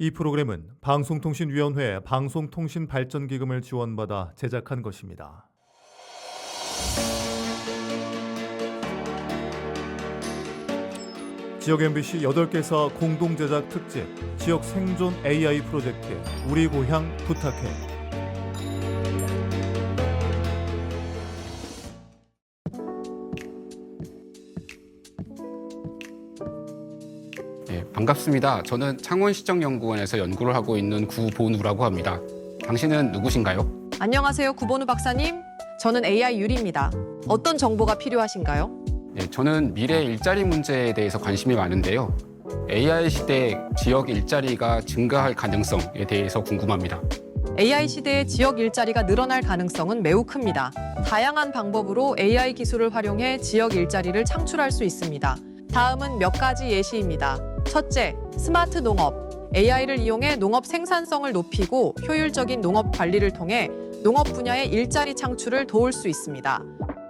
이 프로그램은 방송통신위원회 방송통신발전기금을 지원받아 제작한 것입니다. 지역 MBC 8개사 공동제작 특집 지역 생존 AI 프로젝트 우리 고향 부탁해. 반갑습니다. 저는 창원시정연구원에서 연구를 하고 있는 구본우라고 합니다. 당신은 누구신가요? 안녕하세요, 구본우 박사님. 저는 AI 유리입니다. 어떤 정보가 필요하신가요? 저는 미래 일자리 문제에 대해서 관심이 많은데요. AI 시대 지역 일자리가 증가할 가능성에 대해서 궁금합니다. AI 시대의 지역 일자리가 늘어날 가능성은 매우 큽니다. 다양한 방법으로 AI 기술을 활용해 지역 일자리를 창출할 수 있습니다. 다음은 몇 가지 예시입니다. 첫째, 스마트 농업. AI를 이용해 농업 생산성을 높이고 효율적인 농업 관리를 통해 농업 분야의 일자리 창출을 도울 수 있습니다.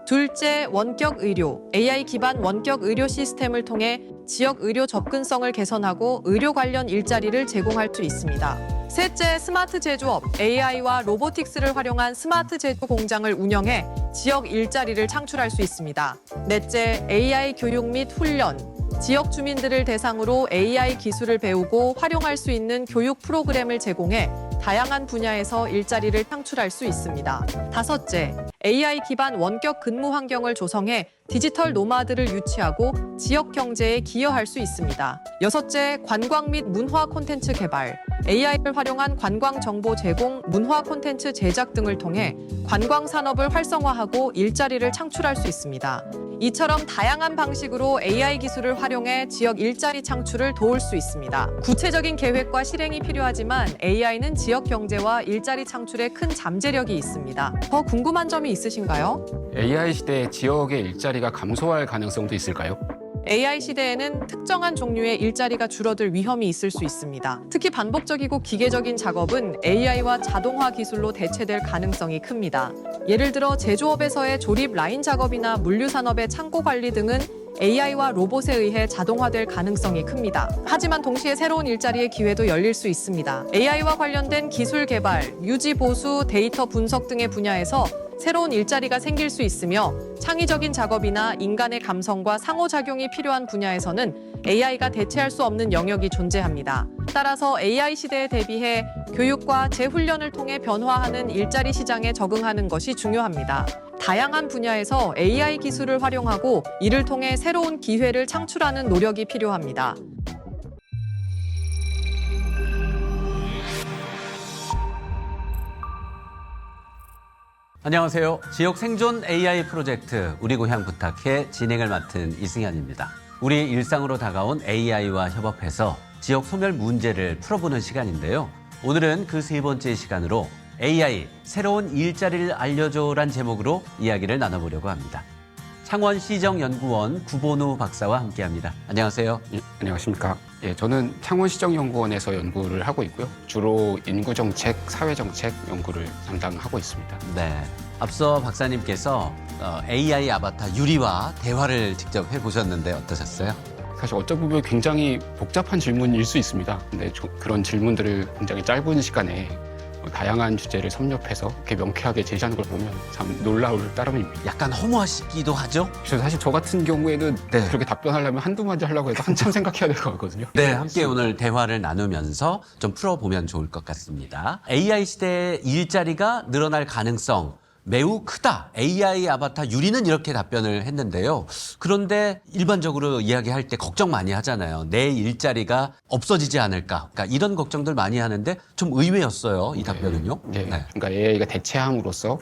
둘째, 원격 의료. AI 기반 원격 의료 시스템을 통해 지역 의료 접근성을 개선하고 의료 관련 일자리를 제공할 수 있습니다. 셋째, 스마트 제조업. AI와 로보틱스를 활용한 스마트 제조 공장을 운영해 지역 일자리를 창출할 수 있습니다. 넷째, AI 교육 및 훈련. 지역 주민들을 대상으로 AI 기술을 배우고 활용할 수 있는 교육 프로그램을 제공해 다양한 분야에서 일자리를 창출할 수 있습니다. 다섯째, AI 기반 원격 근무 환경을 조성해 디지털 노마드를 유치하고 지역 경제에 기여할 수 있습니다. 여섯째, 관광 및 문화 콘텐츠 개발. AI를 활용한 관광 정보 제공, 문화 콘텐츠 제작 등을 통해 관광 산업을 활성화하고 일자리를 창출할 수 있습니다. 이처럼 다양한 방식으로 AI 기술을 활용해 지역 일자리 창출을 도울 수 있습니다. 구체적인 계획과 실행이 필요하지만 AI는 지역 경제와 일자리 창출에 큰 잠재력이 있습니다. 더 궁금한 점이 있으신가요? AI 시대 지역의 일자리가 감소할 가능성도 있을까요? AI 시대에는 특정한 종류의 일자리가 줄어들 위험이 있을 수 있습니다. 특히 반복적이고 기계적인 작업은 AI와 자동화 기술로 대체될 가능성이 큽니다. 예를 들어 제조업에서의 조립 라인 작업이나 물류산업의 창고 관리 등은 AI와 로봇에 의해 자동화될 가능성이 큽니다. 하지만 동시에 새로운 일자리의 기회도 열릴 수 있습니다. AI와 관련된 기술 개발, 유지 보수, 데이터 분석 등의 분야에서 새로운 일자리가 생길 수 있으며 창의적인 작업이나 인간의 감성과 상호작용이 필요한 분야에서는 AI가 대체할 수 없는 영역이 존재합니다. 따라서 AI 시대에 대비해 교육과 재훈련을 통해 변화하는 일자리 시장에 적응하는 것이 중요합니다. 다양한 분야에서 AI 기술을 활용하고 이를 통해 새로운 기회를 창출하는 노력이 필요합니다. 안녕하세요. 지역 생존 AI 프로젝트 우리 고향 부탁해 진행을 맡은 이승현입니다. 우리 일상으로 다가온 AI와 협업해서 지역 소멸 문제를 풀어보는 시간인데요. 오늘은 그 세 번째 시간으로 AI 새로운 일자리를 알려줘란 제목으로 이야기를 나눠보려고 합니다. 창원시정연구원 구본우 박사와 함께합니다. 안녕하세요. 안녕하십니까. 저는 창원시정연구원에서 연구를 하고 있고요. 주로 인구정책, 사회정책 연구를 담당하고 있습니다. 네. 앞서 박사님께서 AI 아바타 유리와 대화를 직접 해보셨는데 어떠셨어요? 사실 어쩌 보면 굉장히 복잡한 질문일 수 있습니다. 근데 그런 질문들을 굉장히 짧은 시간에 다양한 주제를 섭렵해서 이렇게 명쾌하게 제시하는 걸 보면 참 놀라울 따름입니다. 약간 허무하시기도 하죠? 그래서 사실 저 같은 경우에는 그렇게 답변하려면 한두 마디 하려고 해도 한참 생각해야 될 것 같거든요. 네, 함께 오늘 대화를 나누면서 좀 풀어보면 좋을 것 같습니다. AI 시대의 일자리가 늘어날 가능성 매우 크다. AI 아바타 유리는 이렇게 답변을 했는데요. 그런데 일반적으로 이야기할 때 걱정 많이 하잖아요. 내 일자리가 없어지지 않을까. 그러니까 이런 걱정들 많이 하는데 좀 의외였어요. 이 답변은요. 네. 그러니까 AI가 대체함으로써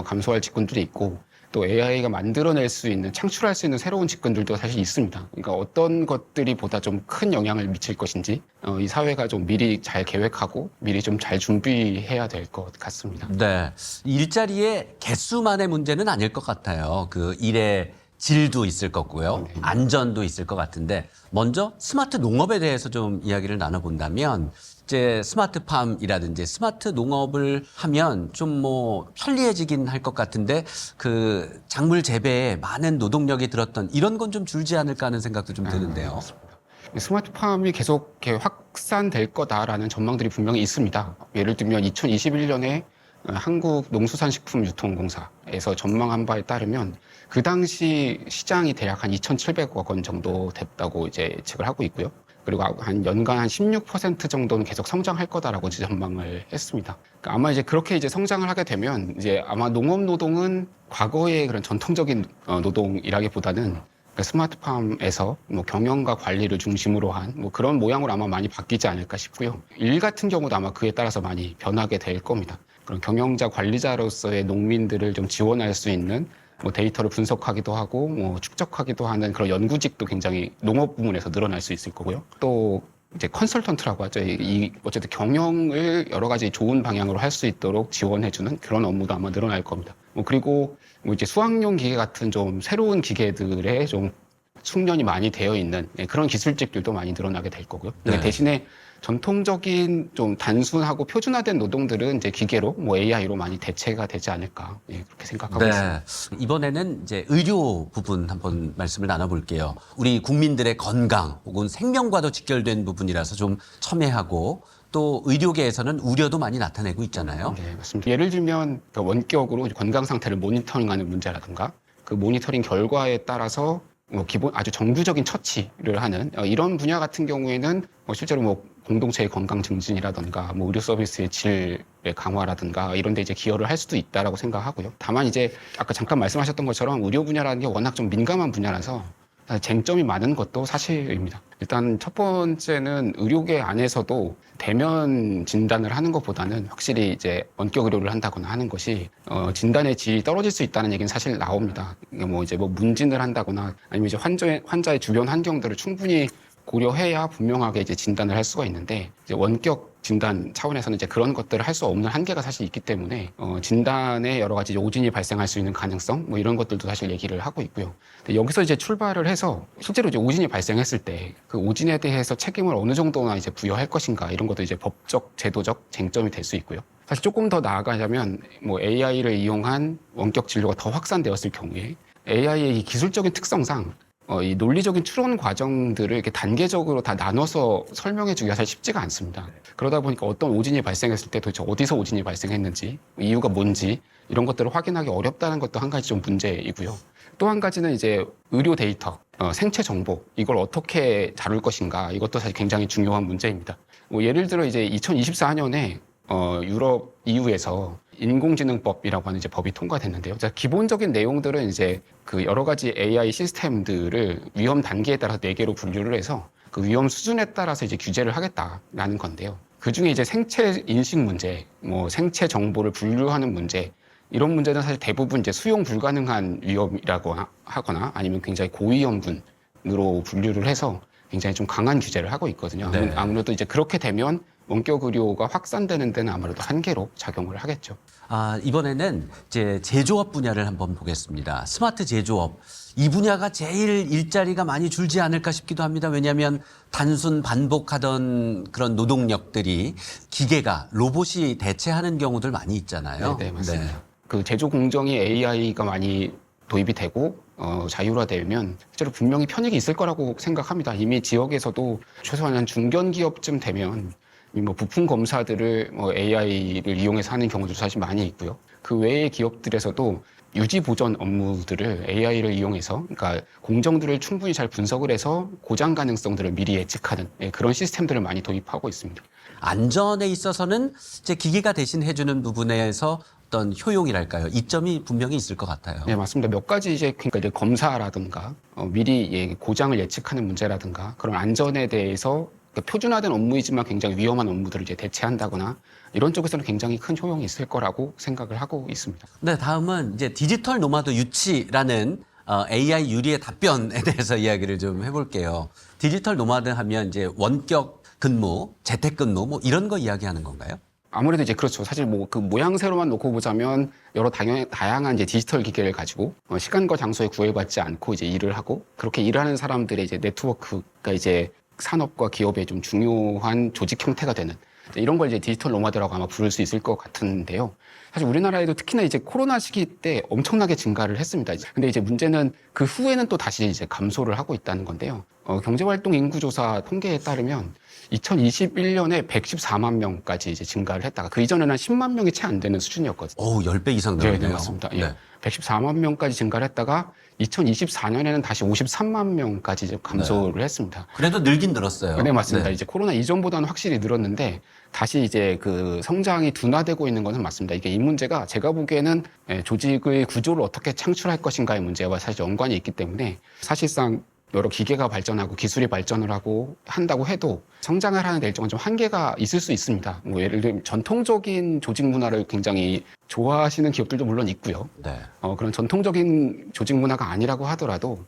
감소할 직군들이 있고 또 AI가 만들어낼 수 있는, 창출할 수 있는 새로운 직군들도 사실 있습니다. 그러니까 어떤 것들이 보다 좀 큰 영향을 미칠 것인지 이 사회가 좀 미리 잘 계획하고 미리 좀 잘 준비해야 될 것 같습니다. 네, 일자리의 개수만의 문제는 아닐 것 같아요. 그 일의 질도 있을 거고요. 안전도 있을 것 같은데 먼저 스마트 농업에 대해서 좀 이야기를 나눠본다면 이제 스마트팜이라든지 스마트 농업을 하면 좀 편리해지긴 할 것 같은데 그 작물 재배에 많은 노동력이 들었던 이런 건 좀 줄지 않을까 하는 생각도 좀 드는데요. 스마트팜이 계속 이렇게 확산될 거다라는 전망들이 분명히 있습니다. 예를 들면 2021년에 한국농수산식품유통공사에서 전망한 바에 따르면 그 당시 시장이 대략 한 2,700억 원 정도 됐다고 이제 예측을 하고 있고요. 그리고 한 연간 한 16% 정도는 계속 성장할 거다라고 이제 전망을 했습니다. 그러니까 아마 이제 그렇게 이제 성장을 하게 되면 이제 아마 농업 노동은 과거의 그런 전통적인 노동이라기보다는 스마트팜에서 뭐 경영과 관리를 중심으로 한 뭐 그런 모양으로 아마 많이 바뀌지 않을까 싶고요. 일 같은 경우도 아마 그에 따라서 많이 변하게 될 겁니다. 그런 경영자 관리자로서의 농민들을 좀 지원할 수 있는 뭐 데이터를 분석하기도 하고 뭐 축적하기도 하는 그런 연구직도 굉장히 농업 부문에서 늘어날 수 있을 거고요. 또 이제 컨설턴트라고 하죠. 어쨌든 경영을 여러 가지 좋은 방향으로 할 수 있도록 지원해주는 그런 업무도 아마 늘어날 겁니다. 그리고 뭐 이제 수확용 기계 같은 좀 새로운 기계들에 좀 숙련이 많이 되어 있는 그런 기술직들도 많이 늘어나게 될 거고요. 네. 대신에 전통적인 좀 단순하고 표준화된 노동들은 이제 기계로 뭐 AI로 많이 대체가 되지 않을까 그렇게 생각하고 있습니다. 이번에는 이제 의료 부분 한번 말씀을 나눠볼게요. 우리 국민들의 건강 혹은 생명과도 직결된 부분이라서 좀 첨예하고 또 의료계에서는 우려도 많이 나타내고 있잖아요. 네, 맞습니다. 예를 들면 원격으로 건강 상태를 모니터링하는 문제라든가 그 모니터링 결과에 따라서 뭐 기본 아주 정부적인 처치를 하는 이런 분야 같은 경우에는 실제로 뭐 공동체의 건강 증진이라든가 뭐 의료 서비스의 질의 강화라든가 이런 데 이제 기여를 할 수도 있다라고 생각하고요. 다만 이제 아까 잠깐 말씀하셨던 것처럼 의료 분야라는 게 워낙 좀 민감한 분야라서 쟁점이 많은 것도 사실입니다. 일단 첫 번째는 의료계 안에서도 대면 진단을 하는 것보다는 확실히 이제 원격 의료를 한다거나 하는 것이 진단의 질이 떨어질 수 있다는 얘기는 사실 나옵니다. 뭐 이제 뭐 문진을 한다거나 아니면 이제 환자의 주변 환경들을 충분히 고려해야 분명하게 이제 진단을 할 수가 있는데 이제 원격 진단 차원에서는 이제 그런 것들을 할 수 없는 한계가 사실 있기 때문에 진단에 여러 가지 오진이 발생할 수 있는 가능성 뭐 이런 것들도 사실 얘기를 하고 있고요. 근데 여기서 이제 출발을 해서 실제로 이제 오진이 발생했을 때 그 오진에 대해서 책임을 어느 정도나 이제 부여할 것인가 이런 것도 이제 법적 제도적 쟁점이 될 수 있고요. 사실 조금 더 나아가자면 뭐 AI를 이용한 원격 진료가 더 확산되었을 경우에 AI의 이 기술적인 특성상 이 논리적인 추론 과정들을 이렇게 단계적으로 다 나눠서 설명해 주기가 사실 쉽지가 않습니다. 그러다 보니까 어떤 오진이 발생했을 때 도대체 어디서 오진이 발생했는지, 이유가 뭔지 이런 것들을 확인하기 어렵다는 것도 한 가지 좀 문제이고요. 또 한 가지는 이제 의료 데이터, 생체 정보 이걸 어떻게 다룰 것인가 이것도 사실 굉장히 중요한 문제입니다. 뭐 예를 들어 이제 2024년에 유럽 EU에서 인공지능법이라고 하는 이제 법이 통과됐는데요. 자, 기본적인 내용들은 이제 그 여러 가지 AI 시스템들을 위험 단계에 따라서 4개로 분류를 해서 그 위험 수준에 따라서 이제 규제를 하겠다라는 건데요. 그 중에 이제 생체 인식 문제, 뭐 생체 정보를 분류하는 문제, 이런 문제는 사실 대부분 이제 수용 불가능한 위험이라고 하거나 아니면 굉장히 고위험군으로 분류를 해서 굉장히 좀 강한 규제를 하고 있거든요. 네. 아무래도 이제 그렇게 되면 원격 의료가 확산되는 데는 아무래도 한계로 작용을 하겠죠. 이번에는 이제 제조업 분야를 한번 보겠습니다. 스마트 제조업. 이 분야가 제일 일자리가 많이 줄지 않을까 싶기도 합니다. 왜냐하면 단순 반복하던 그런 노동력들이 기계가 로봇이 대체하는 경우들 많이 있잖아요. 네, 맞습니다. 그 제조 공정이 AI가 많이 도입이 되고 자율화되면 실제로 분명히 편익이 있을 거라고 생각합니다. 이미 지역에서도 최소한 한 중견 기업쯤 되면 뭐 부품 검사들을 뭐 AI를 이용해서 하는 경우도 사실 많이 있고요. 그 외의 기업들에서도 유지 보전 업무들을 AI를 이용해서 그러니까 공정들을 충분히 잘 분석을 해서 고장 가능성들을 미리 예측하는 그런 시스템들을 많이 도입하고 있습니다. 안전에 있어서는 이제 기계가 대신 해주는 부분에서 어떤 효용이랄까요? 이점이 분명히 있을 것 같아요. 네, 맞습니다. 몇 가지 그러니까 이제 검사라든가 미리 고장을 예측하는 문제라든가 그런 안전에 대해서 그러니까 표준화된 업무이지만 굉장히 위험한 업무들을 이제 대체한다거나 이런 쪽에서는 굉장히 큰 효용이 있을 거라고 생각을 하고 있습니다. 네, 다음은 이제 디지털 노마드 유치라는 AI 유리의 답변에 대해서 이야기를 좀 해볼게요. 디지털 노마드 하면 이제 원격 근무, 재택 근무 뭐 이런 거 이야기하는 건가요? 아무래도 이제 그렇죠. 사실 뭐 그 모양새로만 놓고 보자면 여러 다양한 이제 디지털 기계를 가지고 시간과 장소에 구애받지 않고 이제 일을 하고 그렇게 일하는 사람들의 이제 네트워크가 이제 산업과 기업의 좀 중요한 조직 형태가 되는 이런 걸 이제 디지털 노마드라고 아마 부를 수 있을 것 같은데요. 사실 우리나라에도 특히나 이제 코로나 시기 때 엄청나게 증가를 했습니다. 근데 이제 문제는 그 후에는 또 다시 이제 감소를 하고 있다는 건데요. 경제활동 인구조사 통계에 따르면 2021년에 114만 명까지 이제 증가를 했다가 그 이전에는 한 10만 명이 채 안 되는 수준이었거든요. 오, 10배 이상 네, 늘었네요. 네, 맞습니다. 예. 네. 114만 명까지 증가를 했다가 2024년에는 다시 53만 명까지 이제 감소를 했습니다. 그래도 늘긴 늘었어요. 네, 맞습니다. 이제 코로나 이전보다는 확실히 늘었는데 다시 이제 그 성장이 둔화되고 있는 것은 맞습니다. 이게 이 문제가 제가 보기에는 조직의 구조를 어떻게 창출할 것인가의 문제와 사실 연관이 있기 때문에 사실상 여러 기계가 발전하고 기술이 발전을 하고 한다고 해도 성장을 하는 데 일정한 좀 한계가 있을 수 있습니다. 뭐 예를 들면 전통적인 조직 문화를 굉장히 좋아하시는 기업들도 물론 있고요. 네. 그런 전통적인 조직 문화가 아니라고 하더라도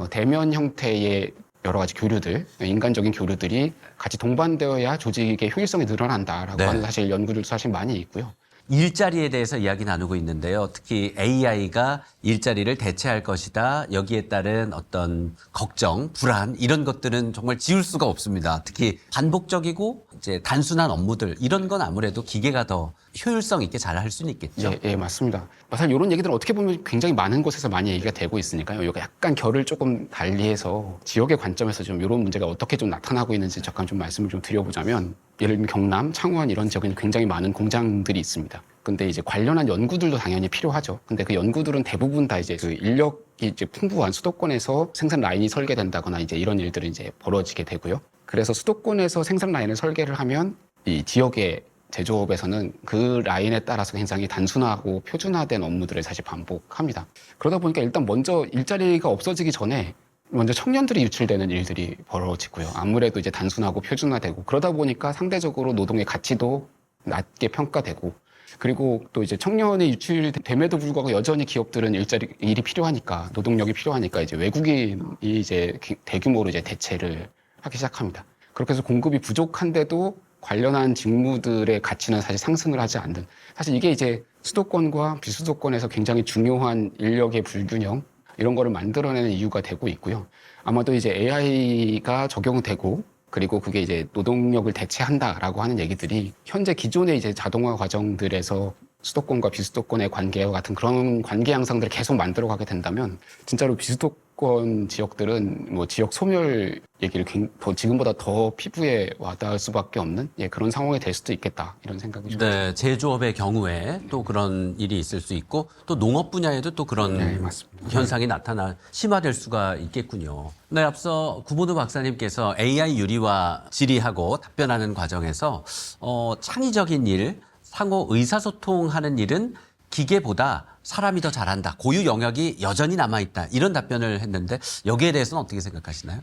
대면 형태의 여러 가지 교류들, 인간적인 교류들이 같이 동반되어야 조직의 효율성이 늘어난다라고 네. 하는 사실 연구들도 사실 많이 있고요. 일자리에 대해서 이야기 나누고 있는데요. 특히 AI가 일자리를 대체할 것이다. 여기에 따른 어떤 걱정, 불안 이런 것들은 정말 지울 수가 없습니다. 특히 반복적이고 이제 단순한 업무들 이런 건 아무래도 기계가 더 효율성 있게 잘 할 수는 있겠죠. 예, 맞습니다. 사실 이런 얘기들은 어떻게 보면 굉장히 많은 곳에서 많이 얘기가 되고 있으니까요. 이거 약간 결을 조금 달리해서 지역의 관점에서 좀 이런 문제가 어떻게 좀 나타나고 있는지 잠깐 좀 말씀을 좀 드려보자면 예를 들면 경남, 창원 이런 지역에는 굉장히 많은 공장들이 있습니다. 근데 이제 관련한 연구들도 당연히 필요하죠. 근데 그 연구들은 대부분 다 이제 그 인력이 이제 풍부한 수도권에서 생산 라인이 설계된다거나 이제 이런 일들이 이제 벌어지게 되고요. 그래서 수도권에서 생산 라인을 설계를 하면 이 지역의 제조업에서는 그 라인에 따라서 굉장히 단순하고 표준화된 업무들을 사실 반복합니다. 그러다 보니까 일단 먼저 일자리가 없어지기 전에 먼저 청년들이 유출되는 일들이 벌어지고요. 아무래도 이제 단순하고 표준화되고 그러다 보니까 상대적으로 노동의 가치도 낮게 평가되고 그리고 또 이제 청년이 유출됨에도 불구하고 여전히 기업들은 일이 필요하니까 노동력이 필요하니까 이제 외국인이 이제 대규모로 이제 대체를 하기 시작합니다. 그렇게 해서 공급이 부족한데도 관련한 직무들의 가치는 사실 상승을 하지 않는 사실 이게 이제 수도권과 비수도권에서 굉장히 중요한 인력의 불균형 이런 거를 만들어내는 이유가 되고 있고요. 아마도 이제 AI가 적용되고 그리고 그게 이제 노동력을 대체한다라고 하는 얘기들이 현재 기존의 이제 자동화 과정들에서 수도권과 비수도권의 관계와 같은 그런 관계 양상들을 계속 만들어가게 된다면 진짜로 비수도권 지역들은 뭐 지역 소멸 얘기를 지금보다 더 피부에 와닿을 수밖에 없는 그런 상황이 될 수도 있겠다 이런 생각이 좀 네, 제조업의 경우에 또 그런 일이 있을 수 있고 또 농업 분야에도 또 그런 네, 맞습니다. 현상이 심화될 수가 있겠군요. 네, 앞서 구본우 박사님께서 AI 유리와 질의하고 답변하는 과정에서 창의적인 일, 상호 의사소통하는 일은 기계보다 사람이 더 잘한다. 고유 영역이 여전히 남아있다. 이런 답변을 했는데 여기에 대해서는 어떻게 생각하시나요?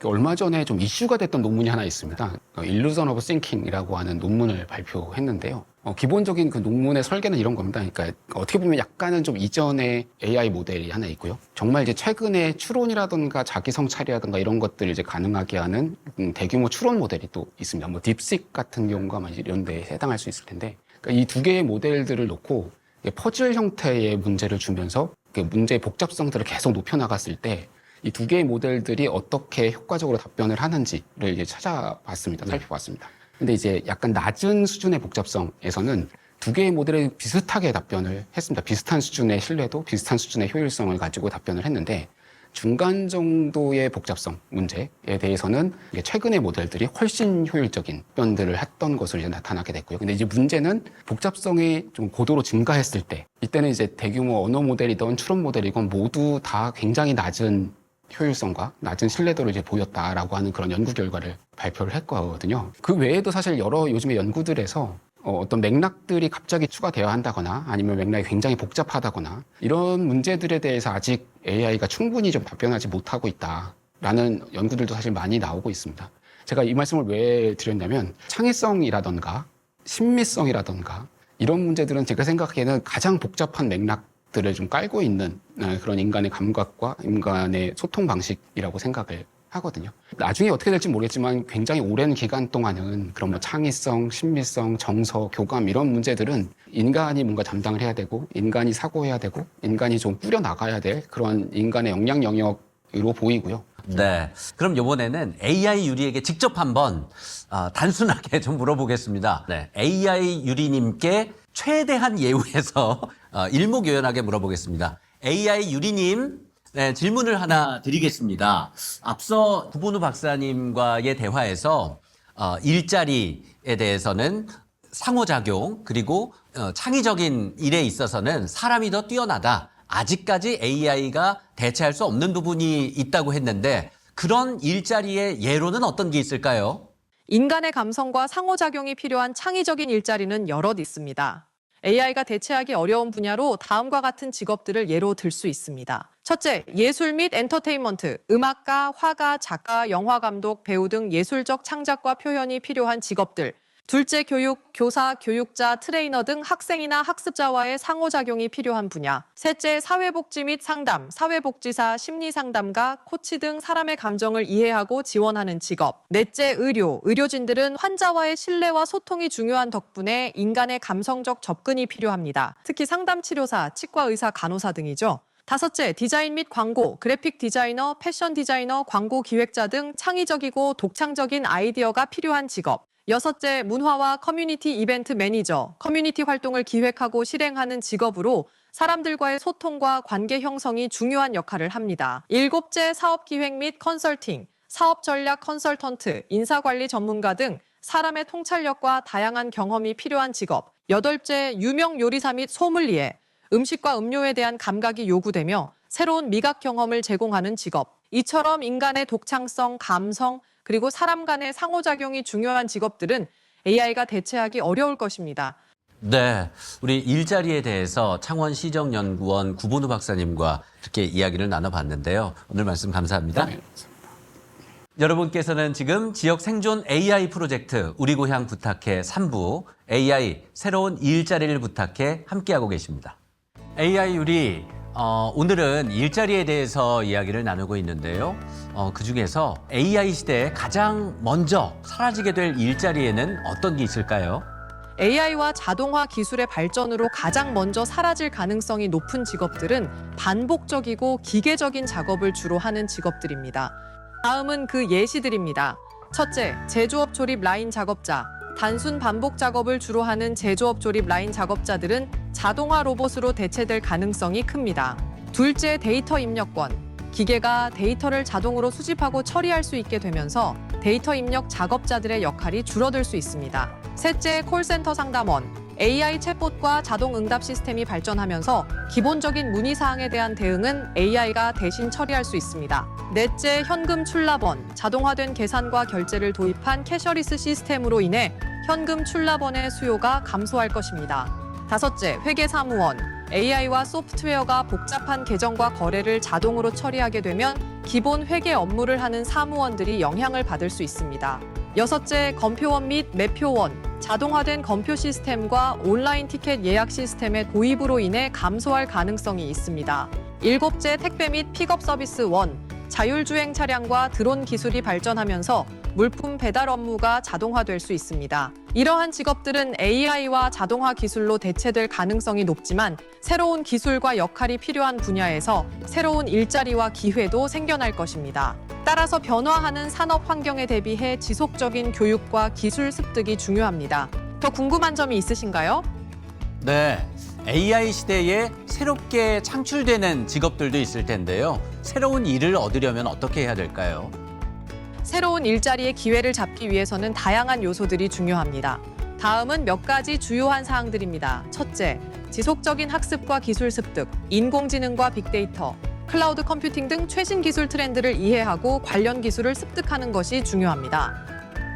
얼마 전에 좀 이슈가 됐던 논문이 하나 있습니다. Illusion of Thinking이라고 하는 논문을 발표했는데요. 기본적인 그 논문의 설계는 이런 겁니다. 그러니까 어떻게 보면 약간은 좀 이전의 AI 모델이 하나 있고요. 정말 이제 최근에 추론이라든가 자기 성찰이라든가 이런 것들을 이제 가능하게 하는 대규모 추론 모델이 또 있습니다. 뭐 딥식 같은 경우가 아마 이런 데에 해당할 수 있을 텐데, 그러니까 이 두 개의 모델들을 놓고 퍼즐 형태의 문제를 주면서 그 문제의 복잡성들을 계속 높여나갔을 때 이 두 개의 모델들이 어떻게 효과적으로 답변을 하는지를 이제 찾아봤습니다. 살펴봤습니다. 근데 이제 약간 낮은 수준의 복잡성에서는 두 개의 모델이 비슷하게 답변을 했습니다. 비슷한 수준의 신뢰도, 비슷한 수준의 효율성을 가지고 답변을 했는데 중간 정도의 복잡성 문제에 대해서는 최근의 모델들이 훨씬 효율적인 답변들을 했던 것으로 이제 나타나게 됐고요. 근데 이제 문제는 복잡성이 좀 고도로 증가했을 때 이때는 이제 대규모 언어 모델이든 추론 모델이건 모두 다 굉장히 낮은 효율성과 낮은 신뢰도를 이제 보였다라고 하는 그런 연구 결과를 발표를 했거든요. 그 외에도 사실 여러 요즘의 연구들에서 어떤 맥락들이 갑자기 추가되어야 한다거나 아니면 맥락이 굉장히 복잡하다거나 이런 문제들에 대해서 아직 AI가 충분히 좀 답변하지 못하고 있다라는 연구들도 사실 많이 나오고 있습니다. 제가 이 말씀을 왜 드렸냐면 창의성이라던가 신미성이라던가 이런 문제들은 제가 생각하기에는 가장 복잡한 맥락들을 좀 깔고 있는 그런 인간의 감각과 인간의 소통 방식이라고 생각을 하거든요. 나중에 어떻게 될지 모르겠지만 굉장히 오랜 기간 동안은 그런 뭐 창의성, 신미성, 정서, 교감 이런 문제들은 인간이 뭔가 담당을 해야 되고 인간이 사고해야 되고 인간이 좀 꾸려나가야 될 그런 인간의 역량 영역으로 보이고요. 네. 그럼 이번에는 AI 유리에게 직접 한번 단순하게 좀 물어보겠습니다. 네. AI 유리님께 최대한 예우해서 일목요연하게 물어보겠습니다. AI 유리님, 네, 질문을 하나 드리겠습니다. 앞서 구본우 박사님과의 대화에서 일자리에 대해서는 상호작용 그리고 창의적인 일에 있어서는 사람이 더 뛰어나다. 아직까지 AI가 대체할 수 없는 부분이 있다고 했는데 그런 일자리의 예로는 어떤 게 있을까요? 인간의 감성과 상호작용이 필요한 창의적인 일자리는 여럿 있습니다. AI가 대체하기 어려운 분야로 다음과 같은 직업들을 예로 들 수 있습니다. 첫째, 예술 및 엔터테인먼트, 음악가, 화가, 작가, 영화감독, 배우 등 예술적 창작과 표현이 필요한 직업들. 둘째, 교육, 교사, 교육자, 트레이너 등 학생이나 학습자와의 상호작용이 필요한 분야. 셋째, 사회복지 및 상담, 사회복지사, 심리상담가, 코치 등 사람의 감정을 이해하고 지원하는 직업. 넷째, 의료, 의료진들은 환자와의 신뢰와 소통이 중요한 덕분에 인간의 감성적 접근이 필요합니다. 특히 상담치료사, 치과의사, 간호사 등이죠. 다섯째, 디자인 및 광고, 그래픽 디자이너, 패션 디자이너, 광고 기획자 등 창의적이고 독창적인 아이디어가 필요한 직업. 여섯째, 문화와 커뮤니티 이벤트 매니저, 커뮤니티 활동을 기획하고 실행하는 직업으로 사람들과의 소통과 관계 형성이 중요한 역할을 합니다. 일곱째, 사업 기획 및 컨설팅, 사업 전략 컨설턴트, 인사관리 전문가 등 사람의 통찰력과 다양한 경험이 필요한 직업. 여덟째, 유명 요리사 및 소믈리에, 음식과 음료에 대한 감각이 요구되며 새로운 미각 경험을 제공하는 직업. 이처럼 인간의 독창성, 감성, 그리고 사람 간의 상호작용이 중요한 직업들은 AI가 대체하기 어려울 것입니다. 네, 우리 일자리에 대해서 창원시정연구원 구본우 박사님과 이렇게 이야기를 나눠봤는데요. 오늘 말씀 감사합니다. 네. 여러분께서는 지금 지역 생존 AI 프로젝트 우리 고향 부탁해 3부 AI 새로운 일자리를 부탁해 함께하고 계십니다. AI 유리 오늘은 일자리에 대해서 이야기를 나누고 있는데요. 그중에서 AI 시대에 가장 먼저 사라지게 될 일자리에는 어떤 게 있을까요? AI와 자동화 기술의 발전으로 가장 먼저 사라질 가능성이 높은 직업들은 반복적이고 기계적인 작업을 주로 하는 직업들입니다. 다음은 그 예시들입니다. 첫째, 제조업 조립 라인 작업자. 단순 반복 작업을 주로 하는 제조업 조립 라인 작업자들은 자동화 로봇으로 대체될 가능성이 큽니다. 둘째, 데이터 입력권. 기계가 데이터를 자동으로 수집하고 처리할 수 있게 되면서 데이터 입력 작업자들의 역할이 줄어들 수 있습니다. 셋째, 콜센터 상담원. AI 챗봇과 자동 응답 시스템이 발전하면서 기본적인 문의사항에 대한 대응은 AI가 대신 처리할 수 있습니다. 넷째, 현금 출납원. 자동화된 계산과 결제를 도입한 캐셔리스 시스템으로 인해 현금 출납원의 수요가 감소할 것입니다. 다섯째, 회계사무원. AI와 소프트웨어가 복잡한 계정과 거래를 자동으로 처리하게 되면 기본 회계 업무를 하는 사무원들이 영향을 받을 수 있습니다. 여섯째, 검표원 및 매표원. 자동화된 검표 시스템과 온라인 티켓 예약 시스템의 도입으로 인해 감소할 가능성이 있습니다. 일곱째, 택배 및 픽업 서비스 원. 자율주행 차량과 드론 기술이 발전하면서 물품 배달 업무가 자동화될 수 있습니다. 이러한 직업들은 AI와 자동화 기술로 대체될 가능성이 높지만 새로운 기술과 역할이 필요한 분야에서 새로운 일자리와 기회도 생겨날 것입니다. 따라서 변화하는 산업 환경에 대비해 지속적인 교육과 기술 습득이 중요합니다. 더 궁금한 점이 있으신가요? 네, AI 시대에 새롭게 창출되는 직업들도 있을 텐데요. 새로운 일을 얻으려면 어떻게 해야 될까요? 새로운 일자리의 기회를 잡기 위해서는 다양한 요소들이 중요합니다. 다음은 몇 가지 주요한 사항들입니다. 첫째, 지속적인 학습과 기술 습득, 인공지능과 빅데이터, 클라우드 컴퓨팅 등 최신 기술 트렌드를 이해하고 관련 기술을 습득하는 것이 중요합니다.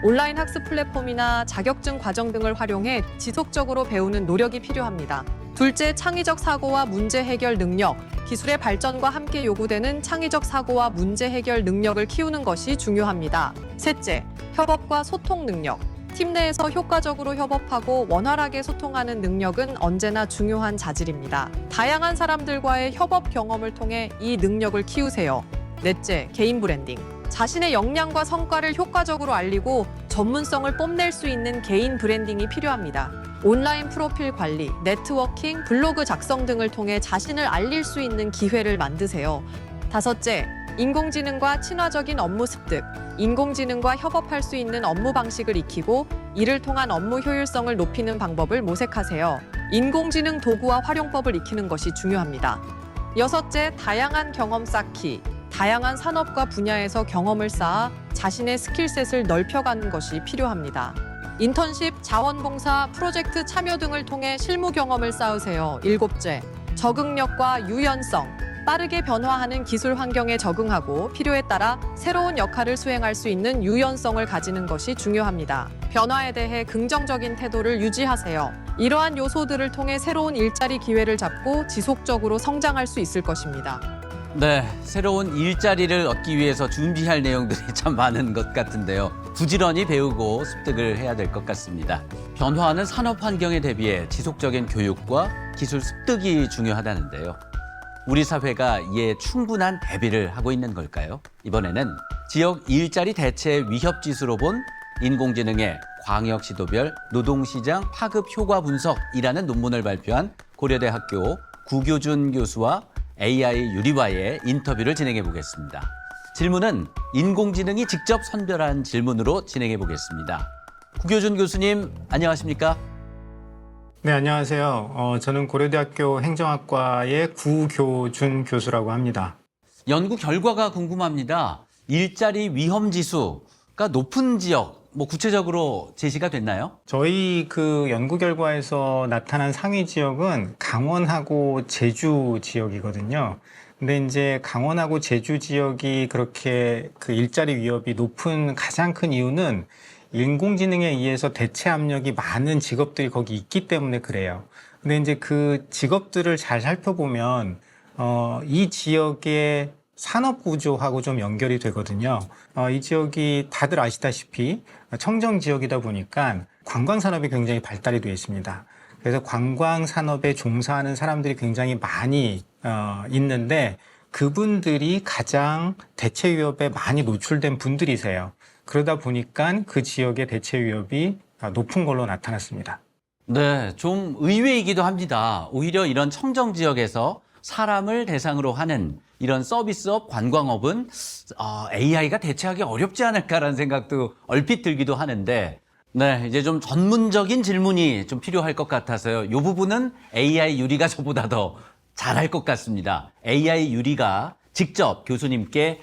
온라인 학습 플랫폼이나 자격증 과정 등을 활용해 지속적으로 배우는 노력이 필요합니다. 둘째, 창의적 사고와 문제 해결 능력. 기술의 발전과 함께 요구되는 창의적 사고와 문제 해결 능력을 키우는 것이 중요합니다. 셋째, 협업과 소통 능력. 팀 내에서 효과적으로 협업하고 원활하게 소통하는 능력은 언제나 중요한 자질입니다. 다양한 사람들과의 협업 경험을 통해 이 능력을 키우세요. 넷째, 개인 브랜딩. 자신의 역량과 성과를 효과적으로 알리고 전문성을 뽐낼 수 있는 개인 브랜딩이 필요합니다. 온라인 프로필 관리, 네트워킹, 블로그 작성 등을 통해 자신을 알릴 수 있는 기회를 만드세요. 다섯째, 인공지능과 친화적인 업무 습득, 인공지능과 협업할 수 있는 업무 방식을 익히고 이를 통한 업무 효율성을 높이는 방법을 모색하세요. 인공지능 도구와 활용법을 익히는 것이 중요합니다. 여섯째, 다양한 경험 쌓기. 다양한 산업과 분야에서 경험을 쌓아 자신의 스킬셋을 넓혀가는 것이 필요합니다. 인턴십, 자원봉사, 프로젝트 참여 등을 통해 실무 경험을 쌓으세요. 일곱째, 적응력과 유연성. 빠르게 변화하는 기술 환경에 적응하고 필요에 따라 새로운 역할을 수행할 수 있는 유연성을 가지는 것이 중요합니다. 변화에 대해 긍정적인 태도를 유지하세요. 이러한 요소들을 통해 새로운 일자리 기회를 잡고 지속적으로 성장할 수 있을 것입니다. 네, 새로운 일자리를 얻기 위해서 준비할 내용들이 참 많은 것 같은데요. 부지런히 배우고 습득을 해야 될 것 같습니다. 변화하는 산업 환경에 대비해 지속적인 교육과 기술 습득이 중요하다는데요. 우리 사회가 이에 충분한 대비를 하고 있는 걸까요? 이번에는 지역 일자리 대체 위협 지수로 본 인공지능의 광역시도별 노동시장 파급 효과 분석이라는 논문을 발표한 고려대학교 구교준 교수와 AI 유리와의 인터뷰를 진행해 보겠습니다. 질문은 인공지능이 직접 선별한 질문으로 진행해 보겠습니다. 구교준 교수님, 안녕하십니까? 네, 안녕하세요. 저는 고려대학교 행정학과의 구교준 교수라고 합니다. 연구 결과가 궁금합니다. 일자리 위험 지수가 높은 지역, 구체적으로 제시가 됐나요? 저희 그 연구 결과에서 나타난 상위 지역은 강원하고 제주 지역이거든요. 근데 이제 강원하고 제주 지역이 그렇게 그 일자리 위협이 높은 가장 큰 이유는 인공지능에 의해서 대체 압력이 많은 직업들이 거기 있기 때문에 그래요. 근데 이제 그 직업들을 잘 살펴보면 이 지역의 산업 구조하고 좀 연결이 되거든요. 이 지역이 다들 아시다시피 청정 지역이다 보니까 관광 산업이 굉장히 발달이 되어 있습니다. 그래서 관광 산업에 종사하는 사람들이 굉장히 많이 있는데 그분들이 가장 대체 위협에 많이 노출된 분들이세요. 그러다 보니까 그 지역의 대체 위협이 높은 걸로 나타났습니다. 네, 좀 의외이기도 합니다. 오히려 이런 청정 지역에서 사람을 대상으로 하는 이런 서비스업, 관광업은 AI가 대체하기 어렵지 않을까라는 생각도 얼핏 들기도 하는데, 네, 이제 좀 전문적인 질문이 좀 필요할 것 같아서요. 이 부분은 AI 유리가 저보다 더 잘할 것 같습니다. AI 유리가 직접 교수님께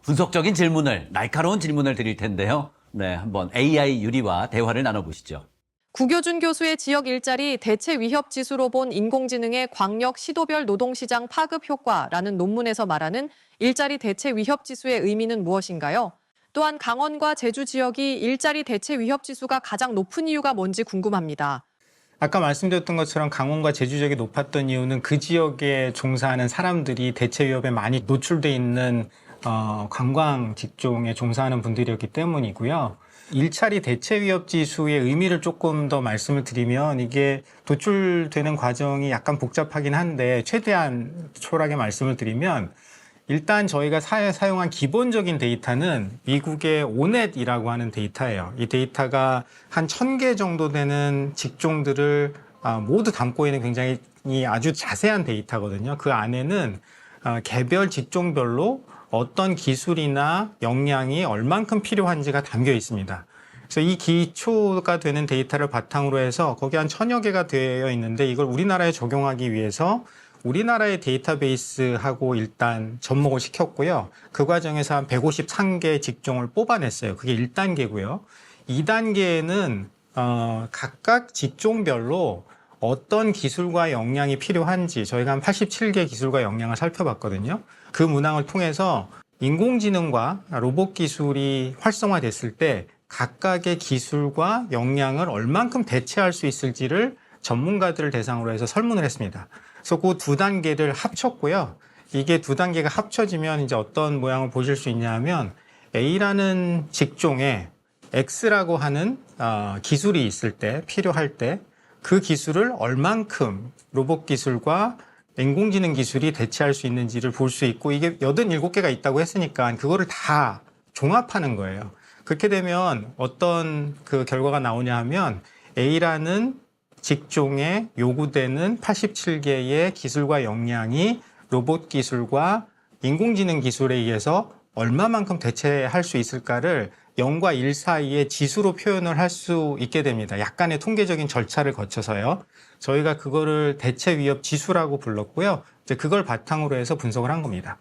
분석적인 질문을, 날카로운 질문을 드릴 텐데요. 네, 한번 AI 유리와 대화를 나눠보시죠. 구교준 교수의 지역 일자리 대체 위협 지수로 본 인공지능의 광역 시도별 노동시장 파급 효과라는 논문에서 말하는 일자리 대체 위협 지수의 의미는 무엇인가요? 또한 강원과 제주 지역이 일자리 대체 위협 지수가 가장 높은 이유가 뭔지 궁금합니다. 아까 말씀드렸던 것처럼 강원과 제주 지역이 높았던 이유는 그 지역에 종사하는 사람들이 대체 위협에 많이 노출돼 있는 관광 직종에 종사하는 분들이었기 때문이고요. 일자리 대체 위협 지수의 의미를 조금 더 말씀을 드리면 이게 도출되는 과정이 약간 복잡하긴 한데 최대한 초라하게 말씀을 드리면 일단 저희가 사용한 기본적인 데이터는 미국의 오넷이라고 하는 데이터예요. 이 데이터가 한 1000개 정도 되는 직종들을 모두 담고 있는 굉장히 아주 자세한 데이터거든요. 그 안에는 개별 직종별로 어떤 기술이나 역량이 얼만큼 필요한지가 담겨 있습니다. 그래서 이 기초가 되는 데이터를 바탕으로 해서 거기 한 1000여 개가 되어 있는데 이걸 우리나라에 적용하기 위해서 우리나라의 데이터베이스하고 일단 접목을 시켰고요. 그 과정에서 한 153개 직종을 뽑아냈어요. 그게 1단계고요. 2단계에는 각각 직종별로 어떤 기술과 역량이 필요한지 저희가 한 87개 기술과 역량을 살펴봤거든요. 그 문항을 통해서 인공지능과 로봇 기술이 활성화됐을 때 각각의 기술과 역량을 얼만큼 대체할 수 있을지를 전문가들을 대상으로 해서 설문을 했습니다. 그래서 그 두 단계를 합쳤고요. 이게 두 단계가 합쳐지면 이제 어떤 모양을 보실 수 있냐 하면 A라는 직종에 X라고 하는 기술이 있을 때, 필요할 때 그 기술을 얼만큼 로봇 기술과 인공지능 기술이 대체할 수 있는지를 볼 수 있고 이게 87개가 있다고 했으니까 그거를 다 종합하는 거예요. 그렇게 되면 어떤 그 결과가 나오냐 하면 A라는 직종에 요구되는 87개의 기술과 역량이 로봇 기술과 인공지능 기술에 의해서 얼마만큼 대체할 수 있을까를 0과 1 사이의 지수로 표현을 할 수 있게 됩니다. 약간의 통계적인 절차를 거쳐서요. 저희가 그거를 대체 위협 지수라고 불렀고요. 이제 그걸 바탕으로 해서 분석을 한 겁니다.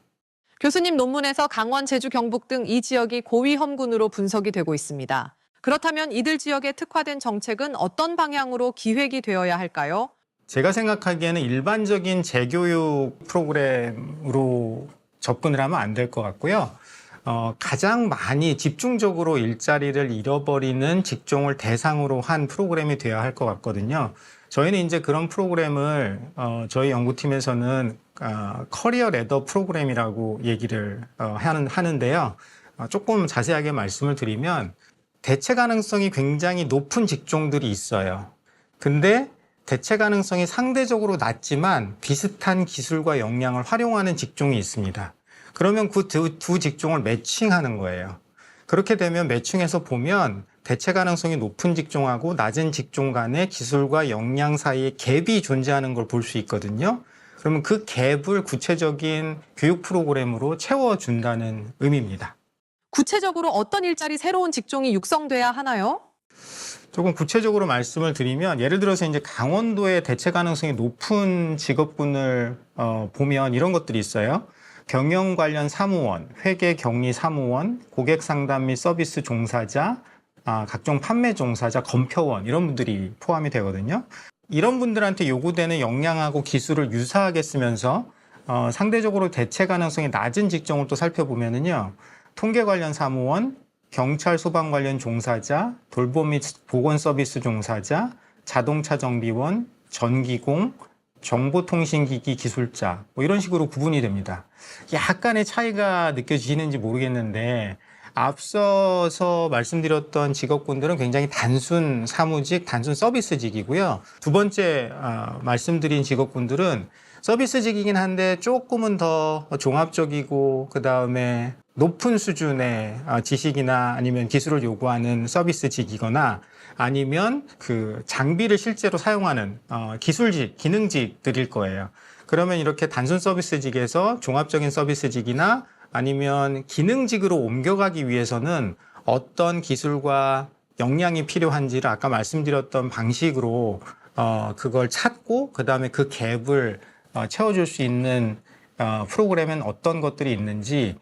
교수님 논문에서 강원, 제주, 경북 등 이 지역이 고위험군으로 분석이 되고 있습니다. 그렇다면 이들 지역에 특화된 정책은 어떤 방향으로 기획이 되어야 할까요? 제가 생각하기에는 일반적인 재교육 프로그램으로 접근을 하면 안 될 것 같고요. 가장 많이 집중적으로 일자리를 잃어버리는 직종을 대상으로 한 프로그램이 되어야 할 것 같거든요. 저희는 이제 그런 프로그램을 저희 연구팀에서는 커리어 레더 프로그램이라고 얘기를 하는데요. 조금 자세하게 말씀을 드리면 대체 가능성이 굉장히 높은 직종들이 있어요. 근데 대체 가능성이 상대적으로 낮지만 비슷한 기술과 역량을 활용하는 직종이 있습니다. 그러면 그 두 직종을 매칭하는 거예요. 그렇게 되면 매칭해서 보면 대체 가능성이 높은 직종하고 낮은 직종 간의 기술과 역량 사이에 갭이 존재하는 걸 볼 수 있거든요. 그러면 그 갭을 구체적인 교육 프로그램으로 채워준다는 의미입니다. 구체적으로 어떤 일자리 새로운 직종이 육성돼야 하나요? 조금 구체적으로 말씀을 드리면 예를 들어서 이제 강원도의 대체 가능성이 높은 직업군을 보면 이런 것들이 있어요. 경영 관련 사무원, 회계 격리 사무원, 고객 상담 및 서비스 종사자, 각종 판매 종사자, 검표원 이런 분들이 포함이 되거든요. 이런 분들한테 요구되는 역량하고 기술을 유사하게 쓰면서 상대적으로 대체 가능성이 낮은 직종을 또 살펴보면은요. 통계 관련 사무원, 경찰 소방 관련 종사자, 돌봄 및 보건 서비스 종사자, 자동차 정비원, 전기공, 정보통신기기 기술자 뭐 이런 식으로 구분이 됩니다. 약간의 차이가 느껴지시는지 모르겠는데 앞서서 말씀드렸던 직업군들은 굉장히 단순 사무직, 단순 서비스직이고요. 두 번째 말씀드린 직업군들은 서비스직이긴 한데 조금은 더 종합적이고 그다음에 높은 수준의 지식이나 아니면 기술을 요구하는 서비스직이거나 아니면 그 장비를 실제로 사용하는 기술직, 기능직들일 거예요. 그러면 이렇게 단순 서비스직에서 종합적인 서비스직이나 아니면 기능직으로 옮겨가기 위해서는 어떤 기술과 역량이 필요한지를 아까 말씀드렸던 방식으로 그걸 찾고 그다음에 그 갭을 채워줄 수 있는 프로그램엔 어떤 것들이 있는지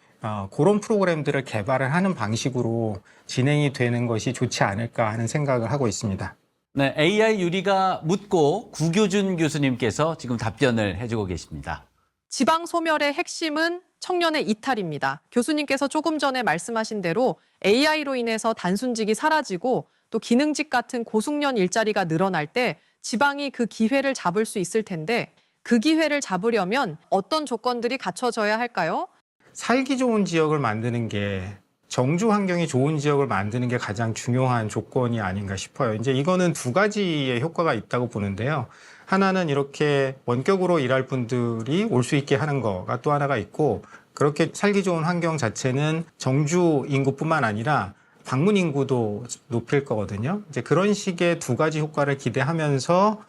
그런 프로그램들을 개발을 하는 방식으로 진행이 되는 것이 좋지 않을까 하는 생각을 하고 있습니다. 네, AI 유리가 묻고 구교준 교수님께서 지금 답변을 해주고 계십니다. 지방 소멸의 핵심은 청년의 이탈입니다. 교수님께서 조금 전에 말씀하신 대로 AI로 인해서 단순직이 사라지고 또 기능직 같은 고숙련 일자리가 늘어날 때 지방이 그 기회를 잡을 수 있을 텐데 그 기회를 잡으려면 어떤 조건들이 갖춰져야 할까요? 살기 좋은 지역을 만드는 게 정주 환경이 좋은 지역을 만드는 게 가장 중요한 조건이 아닌가 싶어요. 이제 이거는 두 가지의 효과가 있다고 보는데요. 하나는 이렇게 원격으로 일할 분들이 올 수 있게 하는 거가 또 하나가 있고 그렇게 살기 좋은 환경 자체는 정주 인구뿐만 아니라 방문 인구도 높일 거거든요. 이제 그런 식의 두 가지 효과를 기대하면서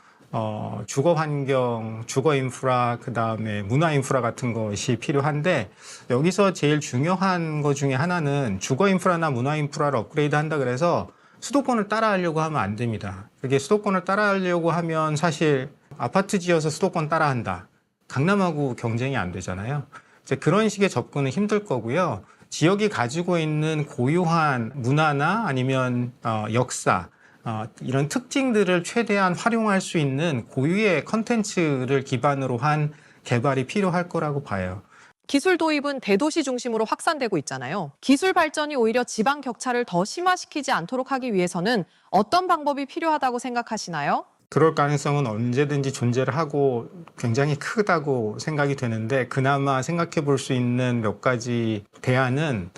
주거 환경, 주거 인프라, 그 다음에 문화 인프라 같은 것이 필요한데 여기서 제일 중요한 것 중에 하나는 주거 인프라나 문화 인프라를 업그레이드 한다 그래서 수도권을 따라하려고 하면 안 됩니다. 그게 수도권을 따라하려고 하면 사실 아파트 지어서 수도권 따라한다. 강남하고 경쟁이 안 되잖아요. 이제 그런 식의 접근은 힘들 거고요. 지역이 가지고 있는 고유한 문화나 아니면 역사, 이런 특징들을 최대한 활용할 수 있는 고유의 컨텐츠를 기반으로 한 개발이 필요할 거라고 봐요. 기술 도입은 대도시 중심으로 확산되고 있잖아요. 기술 발전이 오히려 지방 격차를 더 심화시키지 않도록 하기 위해서는 어떤 방법이 필요하다고 생각하시나요? 그럴 가능성은 언제든지 존재를 하고 굉장히 크다고 생각이 되는데 그나마 생각해 볼 수 있는 몇 가지 대안은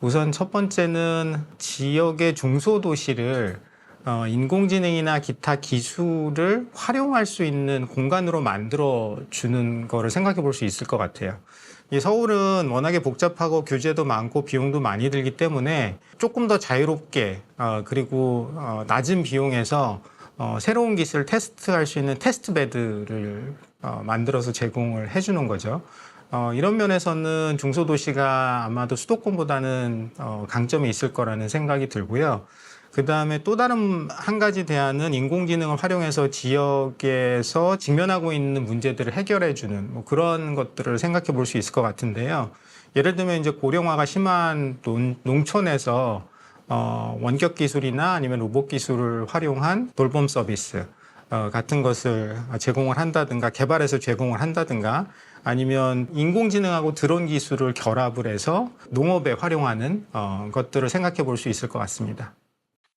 우선 첫 번째는 지역의 중소도시를 인공지능이나 기타 기술을 활용할 수 있는 공간으로 만들어주는 거를 생각해 볼 수 있을 것 같아요. 이 서울은 워낙에 복잡하고 규제도 많고 비용도 많이 들기 때문에 조금 더 자유롭게 그리고 낮은 비용에서 새로운 기술을 테스트할 수 있는 테스트베드를 만들어서 제공을 해주는 거죠. 이런 면에서는 중소도시가 아마도 수도권보다는 강점이 있을 거라는 생각이 들고요. 그 다음에 또 다른 한 가지 대안은 인공지능을 활용해서 지역에서 직면하고 있는 문제들을 해결해주는 뭐 그런 것들을 생각해 볼 수 있을 것 같은데요. 예를 들면 이제 고령화가 심한 농촌에서 원격 기술이나 아니면 로봇 기술을 활용한 돌봄 서비스 같은 것을 제공을 한다든가 개발해서 제공을 한다든가 아니면 인공지능하고 드론 기술을 결합을 해서 농업에 활용하는 것들을 생각해 볼 수 있을 것 같습니다.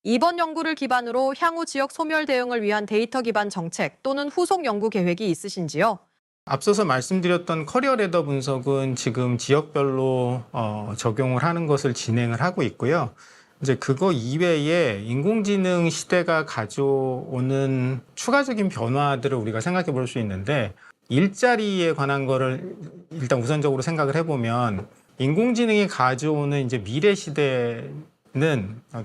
이번 연구를 기반으로 향후 지역 소멸 대응을 위한 데이터 기반 정책 또는 후속 연구 계획이 있으신지요? 앞서서 말씀드렸던 커리어 레더 분석은 지금 지역별로 적용을 하는 것을 진행을 하고 있고요. 이제 그거 이외에 인공지능 시대가 가져오는 추가적인 변화들을 우리가 생각해 볼 수 있는데 일자리에 관한 거를 일단 우선적으로 생각을 해보면 인공지능이 가져오는 이제 미래 시대는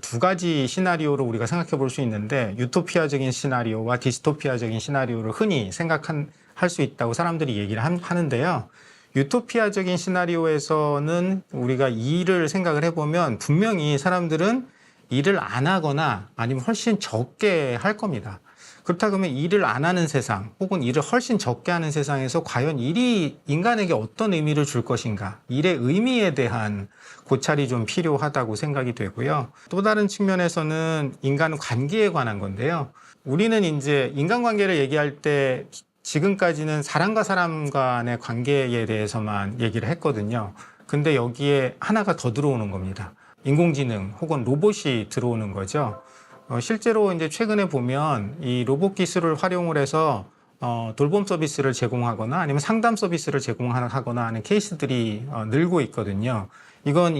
두 가지 시나리오로 우리가 생각해 볼 수 있는데 유토피아적인 시나리오와 디스토피아적인 시나리오를 흔히 할 수 있다고 사람들이 얘기를 하는데요. 유토피아적인 시나리오에서는 우리가 일을 생각을 해보면 분명히 사람들은 일을 안 하거나 아니면 훨씬 적게 할 겁니다. 그렇다 그러면 일을 안 하는 세상 혹은 일을 훨씬 적게 하는 세상에서 과연 일이 인간에게 어떤 의미를 줄 것인가, 일의 의미에 대한 고찰이 좀 필요하다고 생각이 되고요. 또 다른 측면에서는 인간 관계에 관한 건데요. 우리는 이제 인간관계를 얘기할 때 지금까지는 사람과 사람 간의 관계에 대해서만 얘기를 했거든요. 근데 여기에 하나가 더 들어오는 겁니다. 인공지능 혹은 로봇이 들어오는 거죠. 실제로 이제 최근에 보면 이 로봇 기술을 활용을 해서 돌봄 서비스를 제공하거나 아니면 상담 서비스를 제공하거나 하는 케이스들이 늘고 있거든요. 이건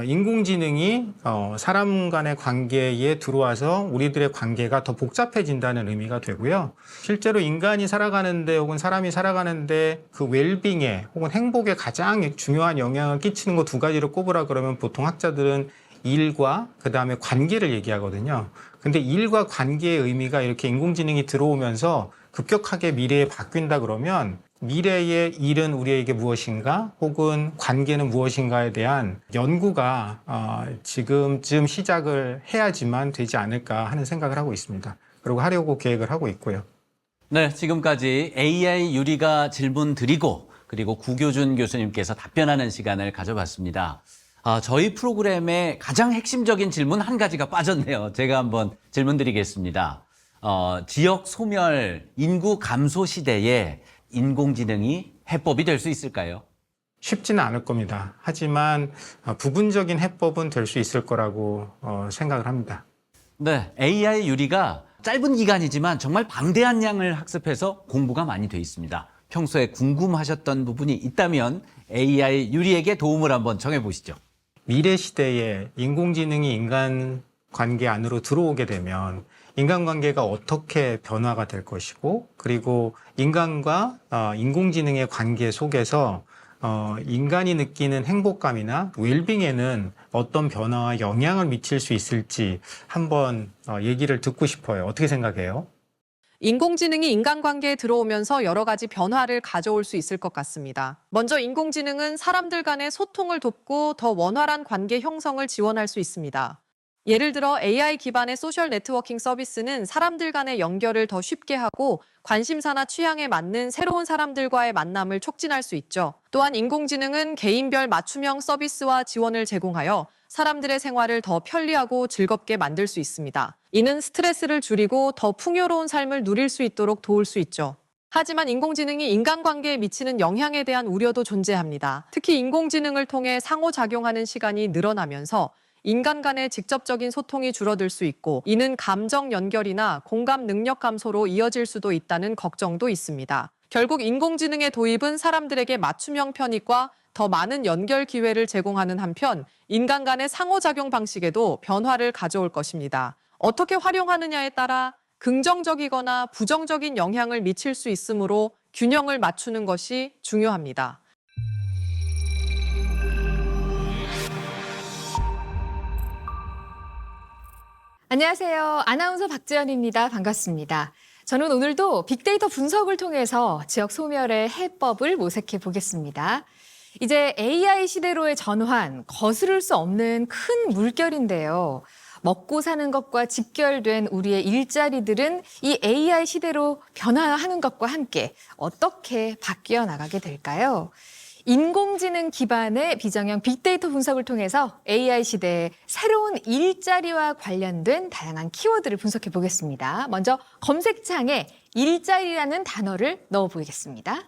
인공지능이 사람 간의 관계에 들어와서 우리들의 관계가 더 복잡해진다는 의미가 되고요. 실제로 인간이 살아가는데 혹은 사람이 살아가는데 그 웰빙에 혹은 행복에 가장 중요한 영향을 끼치는 거 두 가지를 꼽으라 그러면 보통 학자들은 일과 그다음에 관계를 얘기하거든요. 근데 일과 관계의 의미가 이렇게 인공지능이 들어오면서 급격하게 미래에 바뀐다 그러면 미래의 일은 우리에게 무엇인가 혹은 관계는 무엇인가에 대한 연구가 지금쯤 시작을 해야지만 되지 않을까 하는 생각을 하고 있습니다. 그리고 하려고 계획을 하고 있고요. 네, 지금까지 AI 유리가 질문 드리고 그리고 구교준 교수님께서 답변하는 시간을 가져봤습니다. 저희 프로그램의 가장 핵심적인 질문 한 가지가 빠졌네요. 제가 한번 질문 드리겠습니다. 지역 소멸, 인구 감소 시대에 인공지능이 해법이 될 수 있을까요? 쉽지는 않을 겁니다. 하지만 부분적인 해법은 될 수 있을 거라고 생각을 합니다. 네, AI 유리가 짧은 기간이지만 정말 방대한 양을 학습해서 공부가 많이 돼 있습니다. 평소에 궁금하셨던 부분이 있다면 AI 유리에게 도움을 한번 정해보시죠. 미래 시대에 인공지능이 인간 관계 안으로 들어오게 되면 인간관계가 어떻게 변화가 될 것이고 그리고 인간과 인공지능의 관계 속에서 인간이 느끼는 행복감이나 웰빙에는 어떤 변화와 영향을 미칠 수 있을지 한번 얘기를 듣고 싶어요. 어떻게 생각해요? 인공지능이 인간관계에 들어오면서 여러 가지 변화를 가져올 수 있을 것 같습니다. 먼저 인공지능은 사람들 간의 소통을 돕고 더 원활한 관계 형성을 지원할 수 있습니다. 예를 들어 AI 기반의 소셜 네트워킹 서비스는 사람들 간의 연결을 더 쉽게 하고 관심사나 취향에 맞는 새로운 사람들과의 만남을 촉진할 수 있죠. 또한 인공지능은 개인별 맞춤형 서비스와 지원을 제공하여 사람들의 생활을 더 편리하고 즐겁게 만들 수 있습니다. 이는 스트레스를 줄이고 더 풍요로운 삶을 누릴 수 있도록 도울 수 있죠. 하지만 인공지능이 인간관계에 미치는 영향에 대한 우려도 존재합니다. 특히 인공지능을 통해 상호작용하는 시간이 늘어나면서 인간 간의 직접적인 소통이 줄어들 수 있고 이는 감정 연결이나 공감 능력 감소로 이어질 수도 있다는 걱정도 있습니다. 결국 인공지능의 도입은 사람들에게 맞춤형 편익과 더 많은 연결 기회를 제공하는 한편 인간 간의 상호작용 방식에도 변화를 가져올 것입니다. 어떻게 활용하느냐에 따라 긍정적이거나 부정적인 영향을 미칠 수 있으므로 균형을 맞추는 것이 중요합니다. 안녕하세요. 아나운서 박지연입니다. 반갑습니다. 저는 오늘도 빅데이터 분석을 통해서 지역 소멸의 해법을 모색해 보겠습니다. 이제 AI 시대로의 전환, 거스를 수 없는 큰 물결인데요. 먹고 사는 것과 직결된 우리의 일자리들은 이 AI 시대로 변화하는 것과 함께 어떻게 바뀌어 나가게 될까요? 인공지능 기반의 비정형 빅데이터 분석을 통해서 AI 시대의 새로운 일자리와 관련된 다양한 키워드를 분석해 보겠습니다. 먼저 검색창에 일자리라는 단어를 넣어 보겠습니다.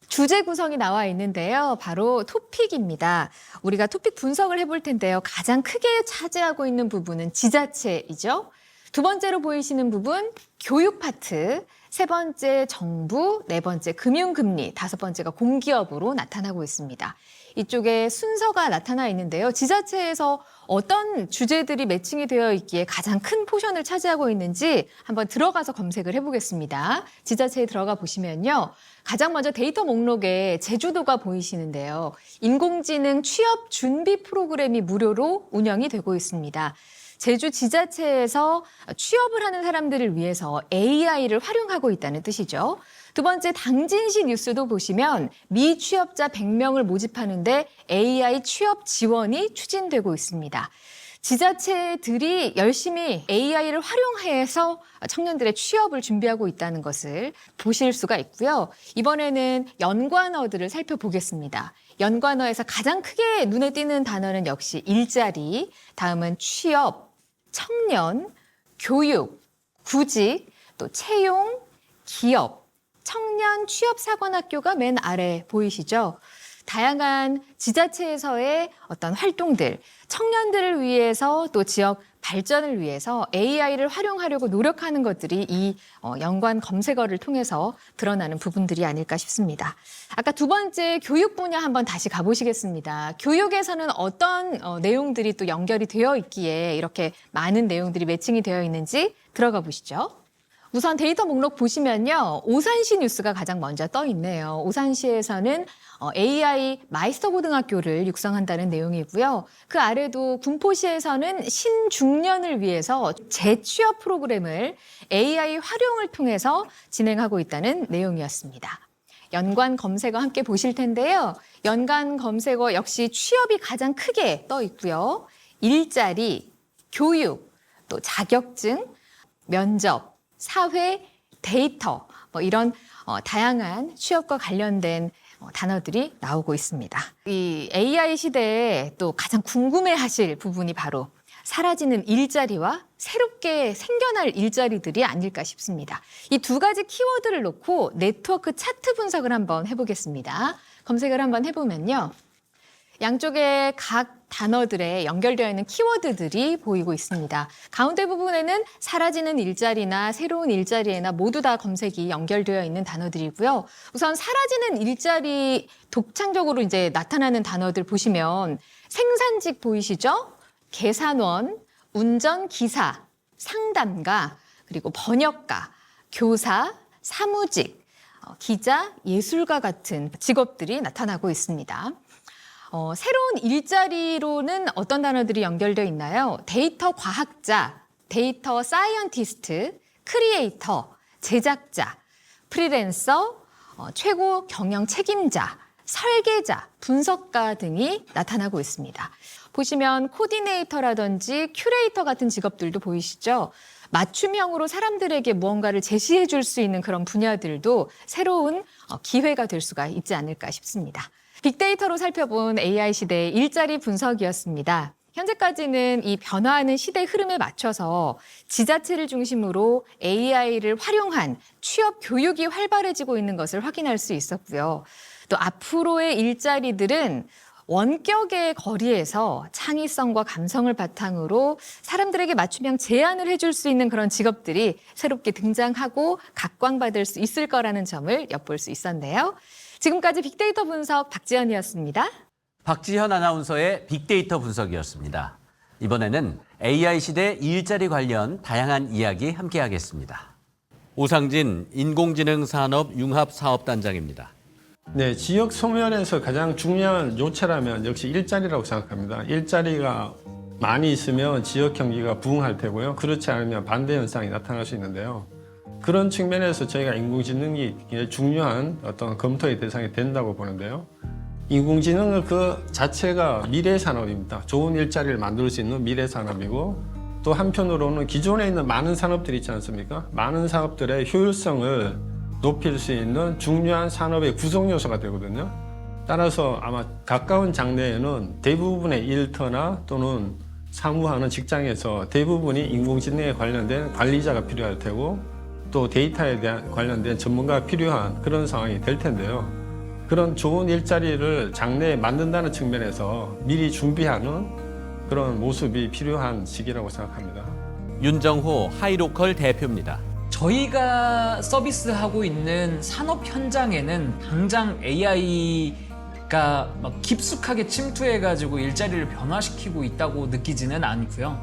주제 구성이 나와 있는데요. 바로 토픽입니다. 우리가 토픽 분석을 해볼 텐데요. 가장 크게 차지하고 있는 부분은 지자체이죠. 두 번째로 보이시는 부분 교육 파트, 세 번째 정부, 네 번째 금융금리, 다섯 번째가 공기업으로 나타나고 있습니다. 이쪽에 순서가 나타나 있는데요. 지자체에서 어떤 주제들이 매칭이 되어 있기에 가장 큰 포션을 차지하고 있는지 한번 들어가서 검색을 해보겠습니다. 지자체에 들어가 보시면요. 가장 먼저 데이터 목록에 제주도가 보이시는데요. 인공지능 취업 준비 프로그램이 무료로 운영이 되고 있습니다. 제주 지자체에서 취업을 하는 사람들을 위해서 AI를 활용하고 있다는 뜻이죠. 두 번째 당진시 뉴스도 보시면 미취업자 100명을 모집하는데 AI 취업 지원이 추진되고 있습니다. 지자체들이 열심히 AI를 활용해서 청년들의 취업을 준비하고 있다는 것을 보실 수가 있고요. 이번에는 연관어들을 살펴보겠습니다. 연관어에서 가장 크게 눈에 띄는 단어는 역시 일자리, 다음은 취업, 청년, 교육, 구직, 또 채용, 기업, 청년 취업사관학교가 맨 아래 보이시죠? 다양한 지자체에서의 어떤 활동들, 청년들을 위해서 또 지역 발전을 위해서 AI를 활용하려고 노력하는 것들이 이 연관 검색어를 통해서 드러나는 부분들이 아닐까 싶습니다. 아까 두 번째 교육 분야 한번 다시 가보시겠습니다. 교육에서는 어떤 내용들이 또 연결이 되어 있기에 이렇게 많은 내용들이 매칭이 되어 있는지 들어가 보시죠. 우선 데이터 목록 보시면요. 오산시 뉴스가 가장 먼저 떠 있네요. 오산시에서는 AI 마이스터 고등학교를 육성한다는 내용이고요. 그 아래도 군포시에서는 신중년을 위해서 재취업 프로그램을 AI 활용을 통해서 진행하고 있다는 내용이었습니다. 연관 검색어 함께 보실 텐데요. 연관 검색어 역시 취업이 가장 크게 떠 있고요. 일자리, 교육, 또 자격증, 면접, 사회, 데이터 이런 다양한 취업과 관련된 단어들이 나오고 있습니다. 이 AI 시대에 또 가장 궁금해하실 부분이 바로 사라지는 일자리와 새롭게 생겨날 일자리들이 아닐까 싶습니다. 이 두 가지 키워드를 놓고 네트워크 차트 분석을 한번 해보겠습니다. 검색을 한번 해보면요. 양쪽에 각 단어들에 연결되어 있는 키워드들이 보이고 있습니다. 가운데 부분에는 사라지는 일자리나 새로운 일자리에나 모두 다 검색이 연결되어 있는 단어들이고요. 우선 사라지는 일자리 독창적으로 이제 나타나는 단어들 보시면 생산직 보이시죠? 계산원, 운전기사, 상담가, 그리고 번역가, 교사, 사무직, 기자, 예술가 같은 직업들이 나타나고 있습니다. 새로운 일자리로는 어떤 단어들이 연결되어 있나요? 데이터 과학자, 데이터 사이언티스트, 크리에이터, 제작자, 프리랜서, 최고 경영 책임자, 설계자, 분석가 등이 나타나고 있습니다. 보시면 코디네이터라든지 큐레이터 같은 직업들도 보이시죠? 맞춤형으로 사람들에게 무언가를 제시해 줄 수 있는 그런 분야들도 새로운 기회가 될 수가 있지 않을까 싶습니다. 빅데이터로 살펴본 AI 시대의 일자리 분석이었습니다. 현재까지는 이 변화하는 시대 흐름에 맞춰서 지자체를 중심으로 AI를 활용한 취업 교육이 활발해지고 있는 것을 확인할 수 있었고요. 또 앞으로의 일자리들은 원격의 거리에서 창의성과 감성을 바탕으로 사람들에게 맞춤형 제안을 해줄 수 있는 그런 직업들이 새롭게 등장하고 각광받을 수 있을 거라는 점을 엿볼 수 있었네요. 지금까지 빅데이터 분석 박지연이었습니다. 박지현 아나운서의 빅데이터 분석이었습니다. 이번에는 AI 시대 일자리 관련 다양한 이야기 함께하겠습니다. 오상진 인공지능 산업 융합 사업단장입니다. 네, 지역 소멸에서 가장 중요한 요체라면 역시 일자리라고 생각합니다. 일자리가 많이 있으면 지역 경기가 부흥할 테고요. 그렇지 않으면 반대 현상이 나타날 수 있는데요. 그런 측면에서 저희가 인공지능이 중요한 어떤 검토의 대상이 된다고 보는데요. 인공지능은 그 자체가 미래 산업입니다. 좋은 일자리를 만들 수 있는 미래 산업이고 또 한편으로는 기존에 있는 많은 산업들이 있지 않습니까? 많은 산업들의 효율성을 높일 수 있는 중요한 산업의 구성 요소가 되거든요. 따라서 아마 가까운 장래에는 대부분의 일터나 또는 사무하는 직장에서 대부분이 인공지능에 관련된 관리자가 필요할 테고 또 데이터에 대한 관련된 전문가가 필요한 그런 상황이 될 텐데요. 그런 좋은 일자리를 장래에 만든다는 측면에서 미리 준비하는 그런 모습이 필요한 시기라고 생각합니다. 윤정호 하이로컬 대표입니다. 저희가 서비스하고 있는 산업 현장에는 당장 AI가 막 깊숙하게 침투해가지고 일자리를 변화시키고 있다고 느끼지는 않고요.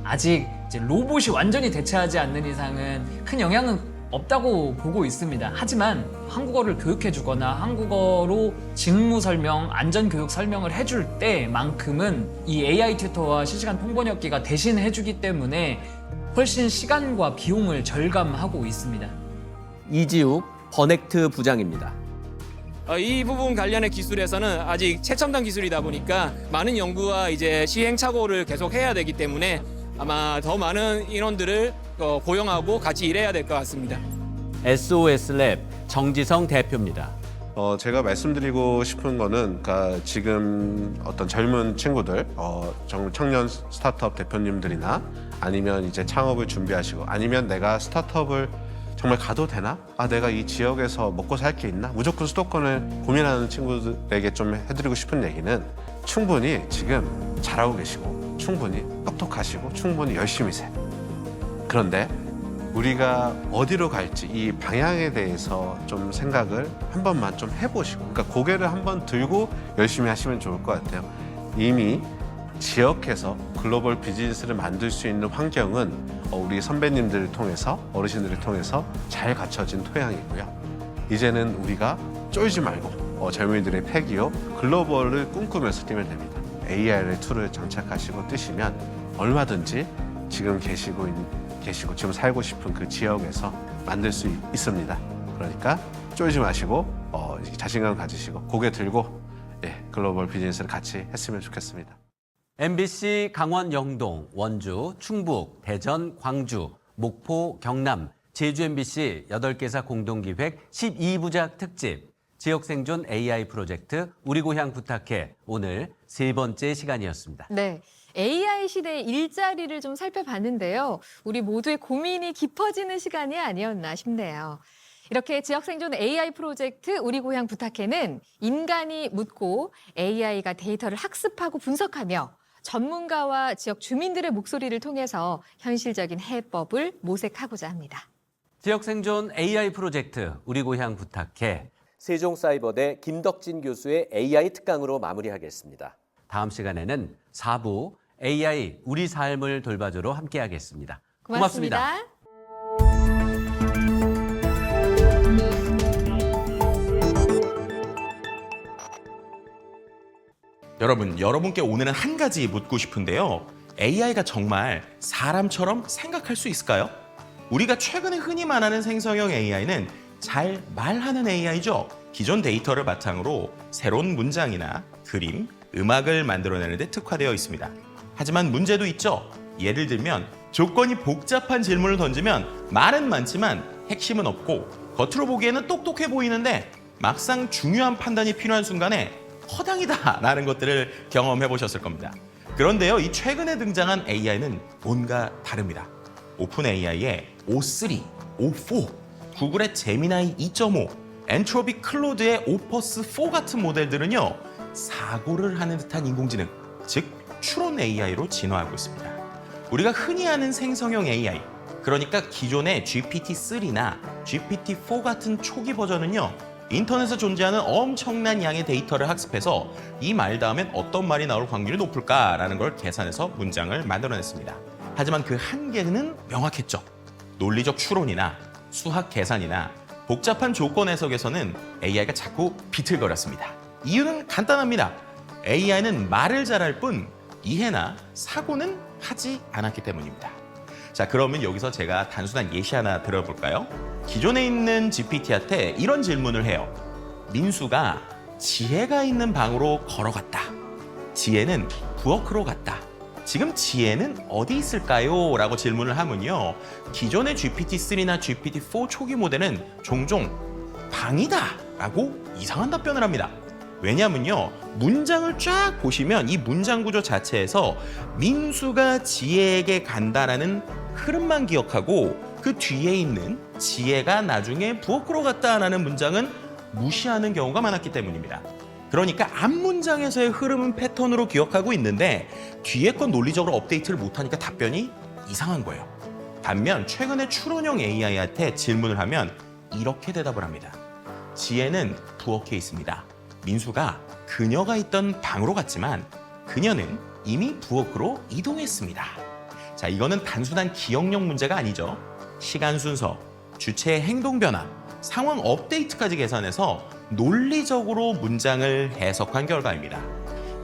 아직 이제 로봇이 완전히 대체하지 않는 이상은 큰 영향은 없다고 보고 있습니다. 하지만 한국어를 교육해주거나 한국어로 직무 설명, 안전교육 설명을 해줄 때만큼은 이 AI 튜터와 실시간 통번역기가 대신 해주기 때문에 훨씬 시간과 비용을 절감하고 있습니다. 이지욱 버넥트 부장입니다. 이 부분 관련의 기술에서는 아직 최첨단 기술이다 보니까 많은 연구와 이제 시행착오를 계속 해야 되기 때문에 아마 더 많은 인원들을 고용하고 같이 일해야 될 것 같습니다. SOS랩 정지성 대표입니다. 제가 말씀드리고 싶은 거는 그러니까 지금 어떤 젊은 친구들, 청년 스타트업 대표님들이나 아니면 이제 창업을 준비하시고 아니면 내가 스타트업을 정말 가도 되나? 내가 이 지역에서 먹고 살 게 있나? 무조건 수도권을 고민하는 친구들에게 좀 해드리고 싶은 얘기는 충분히 지금 잘하고 계시고 충분히 똑똑하시고 충분히 열심히세요. 그런데 우리가 어디로 갈지 이 방향에 대해서 좀 생각을 한 번만 좀 해보시고 그러니까 고개를 한번 들고 열심히 하시면 좋을 것 같아요. 이미 지역에서 글로벌 비즈니스를 만들 수 있는 환경은 우리 선배님들을 통해서 어르신들을 통해서 잘 갖춰진 토양이고요. 이제는 우리가 쫄지 말고 젊은이들의 패기로 글로벌을 꿈꾸면서 뛰면 됩니다. AI의 툴을 장착하시고 뜨시면 얼마든지 지금 계시고 지금 살고 싶은 그 지역에서 만들 수 있습니다. 그러니까 쫄지 마시고 자신감 가지시고 고개 들고 글로벌 비즈니스를 같이 했으면 좋겠습니다. MBC 강원 영동, 원주, 충북, 대전, 광주, 목포, 경남, 제주 MBC 8개사 공동기획 12부작 특집 지역생존 AI 프로젝트 우리 고향 부탁해 오늘 3번째 시간이었습니다. 네. AI 시대의 일자리를 좀 살펴봤는데요. 우리 모두의 고민이 깊어지는 시간이 아니었나 싶네요. 이렇게 지역생존 AI 프로젝트 우리 고향 부탁해는 인간이 묻고 AI가 데이터를 학습하고 분석하며 전문가와 지역 주민들의 목소리를 통해서 현실적인 해법을 모색하고자 합니다. 지역생존 AI 프로젝트 우리 고향 부탁해 세종사이버대 김덕진 교수의 AI 특강으로 마무리하겠습니다. 다음 시간에는 4부 AI 우리 삶을 돌봐줘로 함께하겠습니다. 고맙습니다. 여러분께 오늘은 한 가지 묻고 싶은데요. AI가 정말 사람처럼 생각할 수 있을까요? 우리가 최근에 흔히 말하는 생성형 AI는 잘 말하는 AI죠. 기존 데이터를 바탕으로 새로운 문장이나 그림, 음악을 만들어내는 데 특화되어 있습니다. 하지만 문제도 있죠. 예를 들면 조건이 복잡한 질문을 던지면 말은 많지만 핵심은 없고 겉으로 보기에는 똑똑해 보이는데 막상 중요한 판단이 필요한 순간에 허당이다라는 것들을 경험해 보셨을 겁니다. 그런데요, 이 최근에 등장한 AI는 뭔가 다릅니다. 오픈 AI의 O3, O4, 구글의 제미나이 2.5, 엔트로피 클로드의 오퍼스 4 같은 모델들은요, 사고를 하는 듯한 인공지능, 즉 추론 AI로 진화하고 있습니다. 우리가 흔히 아는 생성형 AI, 그러니까 기존의 GPT-3나 GPT-4 같은 초기 버전은요, 인터넷에 존재하는 엄청난 양의 데이터를 학습해서 이 말 다음엔 어떤 말이 나올 확률이 높을까라는 걸 계산해서 문장을 만들어냈습니다. 하지만 그 한계는 명확했죠. 논리적 추론이나 수학 계산이나 복잡한 조건 해석에서는 AI가 자꾸 비틀거렸습니다. 이유는 간단합니다. AI는 말을 잘할 뿐 이해나 사고는 하지 않았기 때문입니다. 자, 그러면 여기서 제가 단순한 예시 하나 들어볼까요? 기존에 있는 GPT한테 이런 질문을 해요. 민수가 지혜가 있는 방으로 걸어갔다. 지혜는 부엌으로 갔다. 지금 지혜는 어디 있을까요? 라고 질문을 하면요. 기존의 GPT-3나 GPT-4 초기 모델은 종종 방이다 라고 이상한 답변을 합니다. 왜냐면요. 문장을 쫙 보시면 이 문장 구조 자체에서 민수가 지혜에게 간다라는 흐름만 기억하고 그 뒤에 있는 지혜가 나중에 부엌으로 갔다라는 문장은 무시하는 경우가 많았기 때문입니다. 그러니까 앞 문장에서의 흐름은 패턴으로 기억하고 있는데 뒤에 건 논리적으로 업데이트를 못하니까 답변이 이상한 거예요. 반면 최근에 추론형 AI한테 질문을 하면 이렇게 대답을 합니다. 지혜는 부엌에 있습니다. 민수가 그녀가 있던 방으로 갔지만 그녀는 이미 부엌으로 이동했습니다. 자, 이거는 단순한 기억력 문제가 아니죠. 시간 순서, 주체의 행동 변화, 상황 업데이트까지 계산해서 논리적으로 문장을 해석한 결과입니다.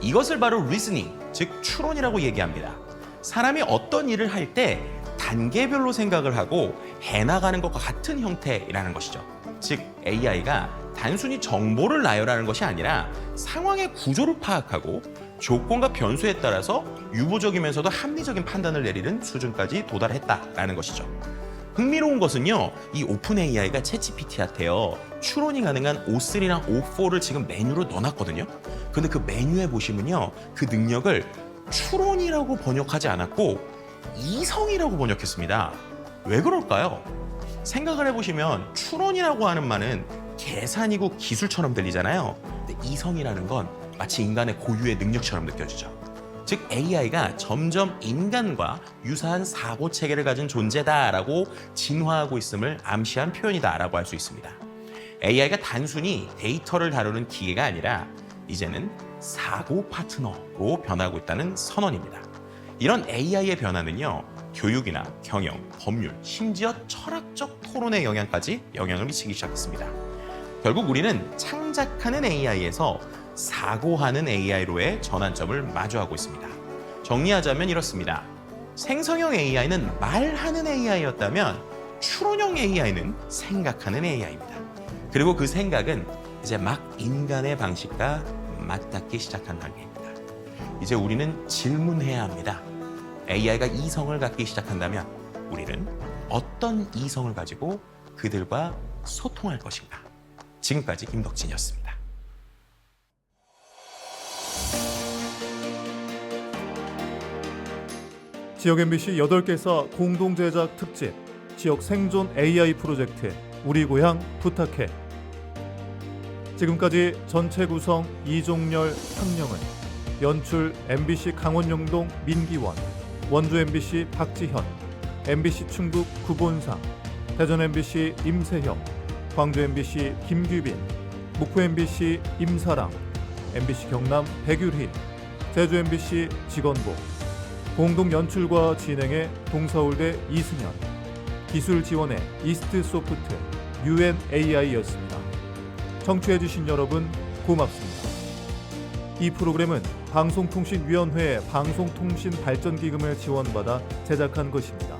이것을 바로 리스닝, 즉 추론이라고 얘기합니다. 사람이 어떤 일을 할 때 단계별로 생각을 하고 해나가는 것과 같은 형태라는 것이죠. 즉 AI가 단순히 정보를 나열하는 것이 아니라 상황의 구조를 파악하고 조건과 변수에 따라서 유보적이면서도 합리적인 판단을 내리는 수준까지 도달했다라는 것이죠. 흥미로운 것은요, 이 오픈 AI가 챗GPT한테요 추론이 가능한 O3랑 O4를 지금 메뉴로 넣어놨거든요. 근데 그 메뉴에 보시면요, 그 능력을 추론이라고 번역하지 않았고 이성이라고 번역했습니다. 왜 그럴까요? 생각을 해보시면 추론이라고 하는 말은 계산이고 기술처럼 들리잖아요. 근데 이성이라는 건 마치 인간의 고유의 능력처럼 느껴지죠. 즉 AI가 점점 인간과 유사한 사고 체계를 가진 존재다라고 진화하고 있음을 암시한 표현이다라고 할 수 있습니다. AI가 단순히 데이터를 다루는 기계가 아니라 이제는 사고 파트너로 변하고 있다는 선언입니다. 이런 AI의 변화는요, 교육이나 경영, 법률, 심지어 철학적 토론의 영향까지 영향을 미치기 시작했습니다. 결국 우리는 창작하는 AI에서 사고하는 AI로의 전환점을 마주하고 있습니다. 정리하자면 이렇습니다. 생성형 AI는 말하는 AI였다면 추론형 AI는 생각하는 AI입니다. 그리고 그 생각은 이제 막 인간의 방식과 맞닿기 시작한 단계입니다. 이제 우리는 질문해야 합니다. AI가 이성을 갖기 시작한다면 우리는 어떤 이성을 가지고 그들과 소통할 것인가? 지금까지 김덕진이었습니다. 지역 MBC 8개사 공동 제작 특집 지역 생존 AI 프로젝트 우리 고향 부탁해. 지금까지 전체 구성 이종열, 황영은, 연출 MBC 강원영동 민기원, 원주 MBC 박지현, MBC 충북 구본상, 대전 MBC 임세형, 광주 MBC 김규빈, 목포 MBC 임사랑, MBC 경남 백유희, 제주 MBC 직원복, 공동 연출과 진행의 동서울대 이승현, 기술 지원의 이스트소프트, UNAI였습니다. 청취해주신 여러분 고맙습니다. 이 프로그램은 방송통신위원회의 방송통신발전기금을 지원받아 제작한 것입니다.